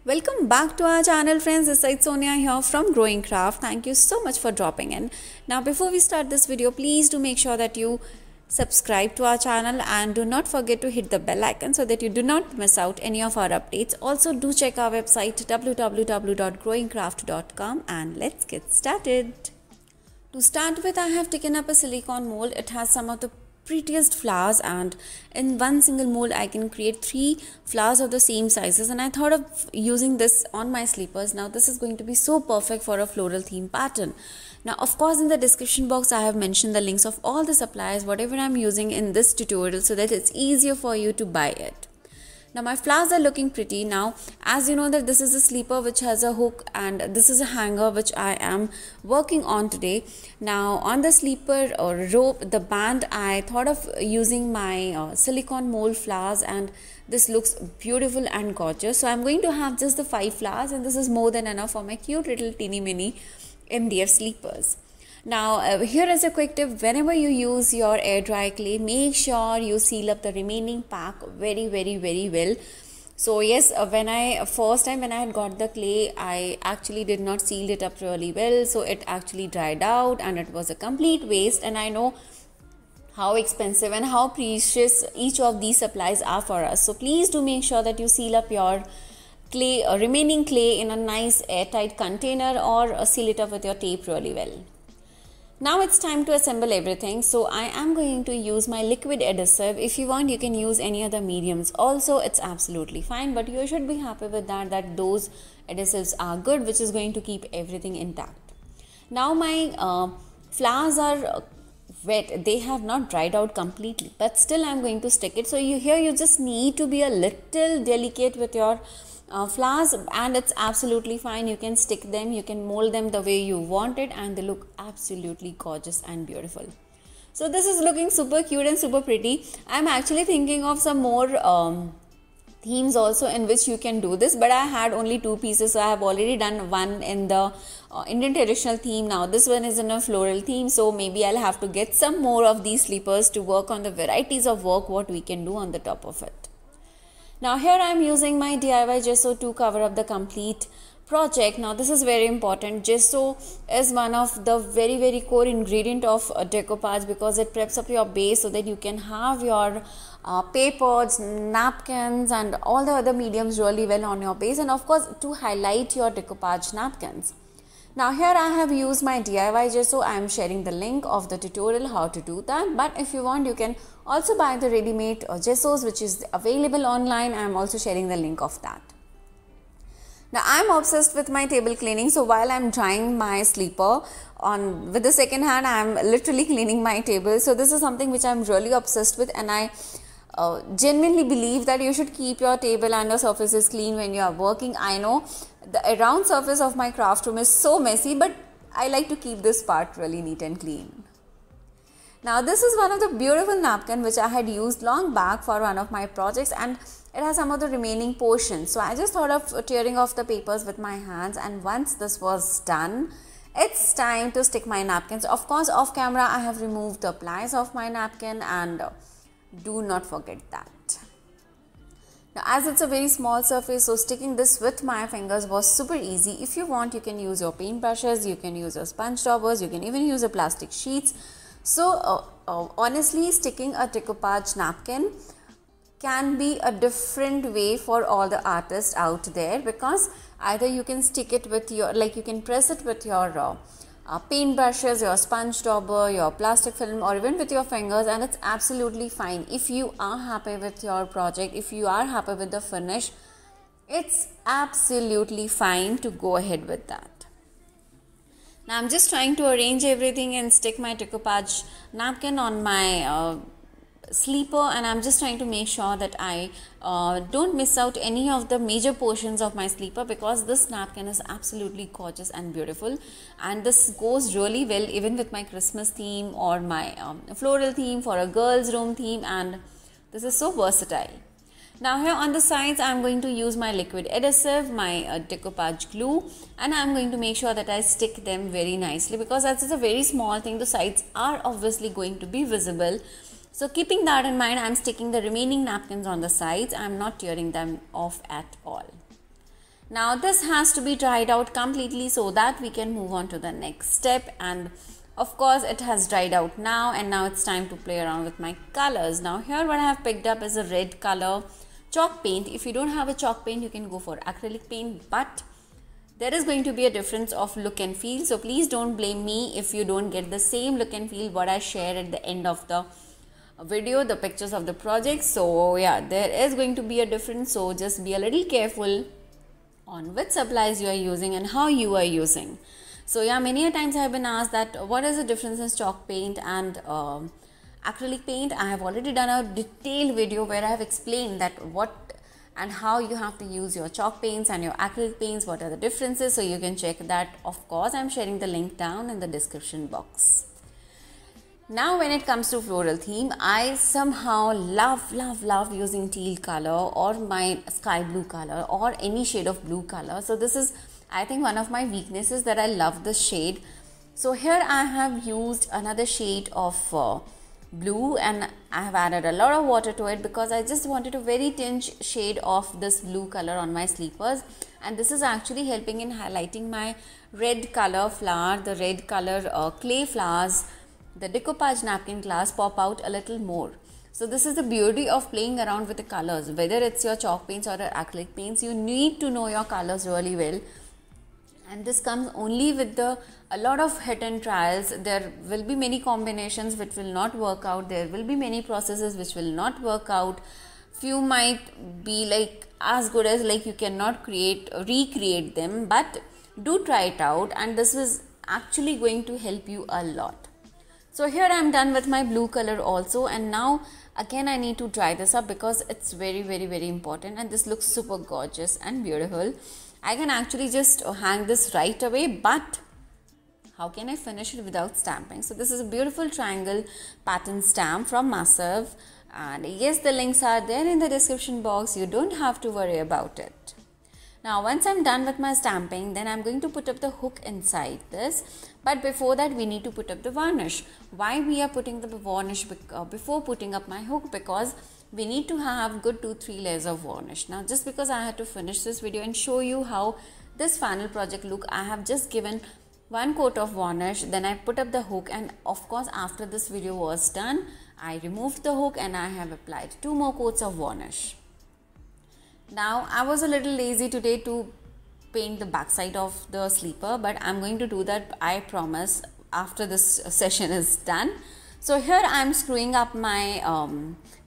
Welcome back to our channel, friends. This is Sonia here from Growing Craft. Thank you so much for dropping in. Now, before we start this video, please do make sure that you subscribe to our channel and do not forget to hit the bell icon so that you do not miss out any of our updates. Also, do check our website www.growingcraft.com and let's get started. To start with, I have taken up a silicone mold. It has some of the prettiest flowers, and in one single mold I can create 3 flowers of the same sizes, and I thought of using this on my slippers. Now this is going to be so perfect for a floral theme pattern. Now of course in the description box I have mentioned the links of all the supplies whatever I'm using in this tutorial so that it's easier for you to buy it. Now my flowers are looking pretty. Now as you know that this is a sleeper which has a hook and this is a hanger which I am working on today. Now on the sleeper or rope, the band, I thought of using my silicone mold flowers, and this looks beautiful and gorgeous. So I'm going to have just the 5 flowers, and this is more than enough for my cute little teeny mini MDF sleepers. Now here is a quick tip: whenever you use your air dry clay, make sure you seal up the remaining pack very well. So yes, first time when I had got the clay, I actually did not seal it up really well, so it actually dried out and it was a complete waste. And I know how expensive and how precious each of these supplies are for us, so please do make sure that you seal up your clay remaining clay in a nice airtight container, or seal it up with your tape really well. Now it's time to assemble everything. So I am going to use my liquid adhesive. If you want, you can use any other mediums also, it's absolutely fine, but you should be happy with that those adhesives are good, which is going to keep everything intact. Now my flowers are wet, they have not dried out completely, but still I'm going to stick it. So you just need to be a little delicate with your flowers, and it's absolutely fine. You can stick them, you can mold them the way you want it, and they look absolutely gorgeous and beautiful. So this is looking super cute and super pretty. I'm actually thinking of some more themes also in which you can do this, but I had only 2 pieces, so I have already done one in the Indian traditional theme. Now this one is in a floral theme, so maybe I'll have to get some more of these sleepers to work on the varieties of work what we can do on the top of it. Now here I am using my DIY gesso to cover up the complete project. Now this is very important. Gesso is one of the very core ingredient of decoupage, because it preps up your base so that you can have your papers, napkins and all the other mediums really well on your base, and of course to highlight your decoupage napkins. Now here I have used my DIY gesso. I am sharing the link of the tutorial how to do that, but if you want you can also buy the ready-made gessos which is available online. I am also sharing the link of that. Now I am obsessed with my table cleaning, so while I am drying my sleeper on with the second hand, I am literally cleaning my table. So this is something which I am really obsessed with, and I genuinely believe that you should keep your table and your surfaces clean when you are working. I know the around surface of my craft room is so messy, but I like to keep this part really neat and clean. Now this is one of the beautiful napkin which I had used long back for one of my projects, and it has some of the remaining portions. So I just thought of tearing off the papers with my hands, and once this was done, it's time to stick my napkins. Of course off camera I have removed the plies of my napkin, and do not forget that. Now as it's a very small surface, so sticking this with my fingers was super easy. If you want, you can use your paint brushes, you can use your sponge daubers, you can even use a plastic sheets. So honestly, sticking a decoupage napkin can be a different way for all the artists out there, because either you can stick it with your, you can press it with your paint brushes, your sponge dauber, your plastic film, or even with your fingers, and it's absolutely fine. If you are happy with your project, if you are happy with the finish, it's absolutely fine to go ahead with that. Now I'm just trying to arrange everything and stick my decoupage napkin on my sleeper, and I'm just trying to make sure that I don't miss out any of the major portions of my sleeper, because this napkin is absolutely gorgeous and beautiful, and this goes really well even with my Christmas theme or my floral theme for a girls room theme, and this is so versatile. Now here on the sides I am going to use my liquid adhesive, my decoupage glue, and I am going to make sure that I stick them very nicely, because that is a very small thing. The sides are obviously going to be visible. So keeping that in mind, I am sticking the remaining napkins on the sides. I am not tearing them off at all. Now this has to be dried out completely so that we can move on to the next step, and of course it has dried out now, and now it's time to play around with my colors. Now here what I have picked up is a red color chalk paint. If you don't have a chalk paint, you can go for acrylic paint, but there is going to be a difference of look and feel, so please don't blame me if you don't get the same look and feel what I share at the end of the video, the pictures of the project. So yeah, there is going to be a difference, so just be a little careful on which supplies you are using and how you are using. So yeah, many a times I have been asked that what is the difference in chalk paint and acrylic paint. I have already done a detailed video where I have explained that what and how you have to use your chalk paints and your acrylic paints, what are the differences, so you can check that. Of course, I'm sharing the link down in the description box. Now when it comes to floral theme, I somehow love using teal color or my sky blue color or any shade of blue color. So this is, I think, one of my weaknesses, that I love this shade. So here I have used another shade of blue, and I have added a lot of water to it because I just wanted a very tinge shade of this blue color on my sleepers, and this is actually helping in highlighting my red color flower, the red color clay flowers, the decoupage napkin glass pop out a little more. So this is the beauty of playing around with the colors. Whether it's your chalk paints or acrylic paints, you need to know your colors really well, and this comes only with a lot of hit and trials. There will be many combinations which will not work out, there will be many processes which will not work out. Few might be like as good as like you cannot recreate them, but do try it out, and this is actually going to help you a lot. So here I am done with my blue color also, and now again I need to dry this up because it's very important, and this looks super gorgeous and beautiful. I can actually just hang this right away, but how can I finish it without stamping? So this is a beautiful triangle pattern stamp from Massive, and yes, the links are there in the description box. You don't have to worry about it. Now once I'm done with my stamping, then I'm going to put up the hook inside this, but before that we need to put up the varnish. Why we are putting the varnish before putting up my hook? Because we need to have good 2-3 layers of varnish. Now just because I had to finish this video and show you how this final project look, I have just given 1 coat of varnish, then I put up the hook, and of course after this video was done, I removed the hook and I have applied 2 more coats of varnish. Now I was a little lazy today to paint the backside of the sleeper, but I'm going to do that, I promise, after this session is done. So here I'm screwing up my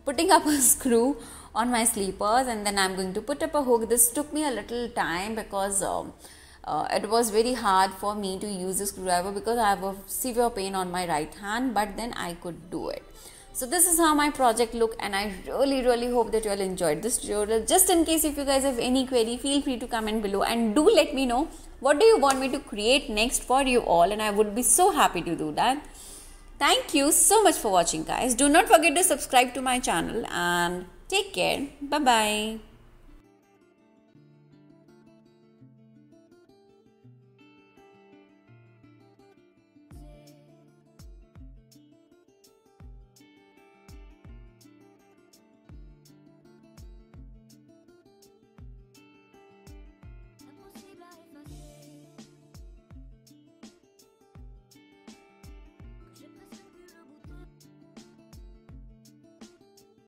putting up a screw on my sleepers, and then I'm going to put up a hook. This took me a little time because it was very hard for me to use the screwdriver because I have a severe pain on my right hand, but then I could do it. So this is how my project look, and I really hope that you all enjoyed this tutorial. Just in case if you guys have any query, feel free to comment below and do let me know what do you want me to create next for you all, and I would be so happy to do that. Thank you so much for watching, guys. Do not forget to subscribe to my channel and take care. Bye bye.